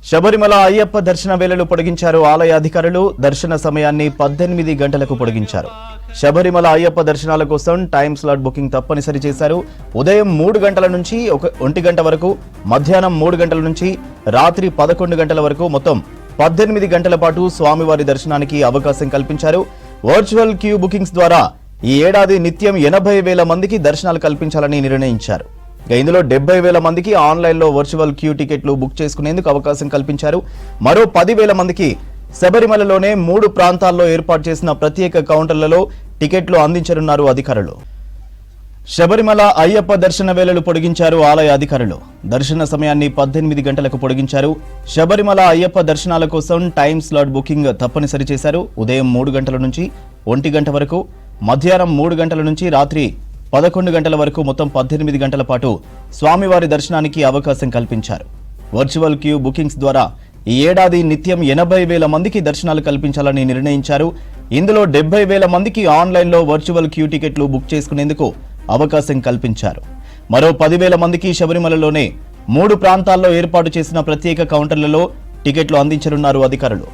శబరిమల అయ్యప్ప దర్శన వేళలు పొడిగించారు ఆలయ అధికారులు. దర్శన సమయాన్ని 18 గంటలకు పొడిగించారు. శబరిమల అయ్యప్ప దర్శనాల కోసం టైం స్లాట్ బుకింగ్ తప్పనిసరి చేశారు. ఉదయం 3 గంటల నుంచి 1 గంట వరకు, మధ్యాహ్నం 3 గంటల నుంచి రాత్రి 11 గంటల వరకు మొత్తం 18 గంటల పాటు స్వామివారి దర్శనానికి అవకాశం కల్పించారు. వర్చువల్ క్యూ బుకింగ్స్ ద్వారా ఈ ఏడాది నిత్యం 80,000 మందికి దర్శనాలు కల్పించాలని నిర్ణయించారు. ఇందులో 70,000 మందికి ఆన్లైన్లో వర్చువల్ క్యూ టికెట్లు బుక్ చేసుకునేందుకు అవకాశం కల్పించారు. మరో 10,000 మందికి శబరిమలలోనే 3 ప్రాంతాల్లో ఏర్పాటు చేసిన ప్రత్యేక కౌంటర్లలో టికెట్లు అందించనున్నారు అధికారులు. శబరిమల అయ్యప్ప దర్శన వేళలు పొడిగించారు ఆలయ అధికారులు. దర్శన సమయాన్ని 18 గంటలకు పొడిగించారు. శబరిమల అయ్యప్ప దర్శనాల కోసం టైం స్లాట్ బుకింగ్ తప్పనిసరి చేశారు. ఉదయం 3 గంటల నుంచి 1 గంట వరకు, మధ్యాహ్నం 3 గంటల నుంచి రాత్రి 11 గంటల వరకు మొత్తం 18 గంటల పాటు స్వామివారి దర్శనానికి అవకాశం కల్పించారు. వర్చువల్ క్యూ బుకింగ్స్ ద్వారా ఈ ఏడాది నిత్యం 80,000 మందికి దర్శనాలు కల్పించాలని నిర్ణయించారు. ఇందులో 70,000 మందికి ఆన్లైన్లో వర్చువల్ క్యూ టికెట్లు బుక్ చేసుకునేందుకు అవకాశం కల్పించారు. మరో 10,000 మందికి శబరిమలలోనే 3 ప్రాంతాల్లో ఏర్పాటు చేసిన ప్రత్యేక కౌంటర్లలో టికెట్లు అందించనున్నారు అధికారులు.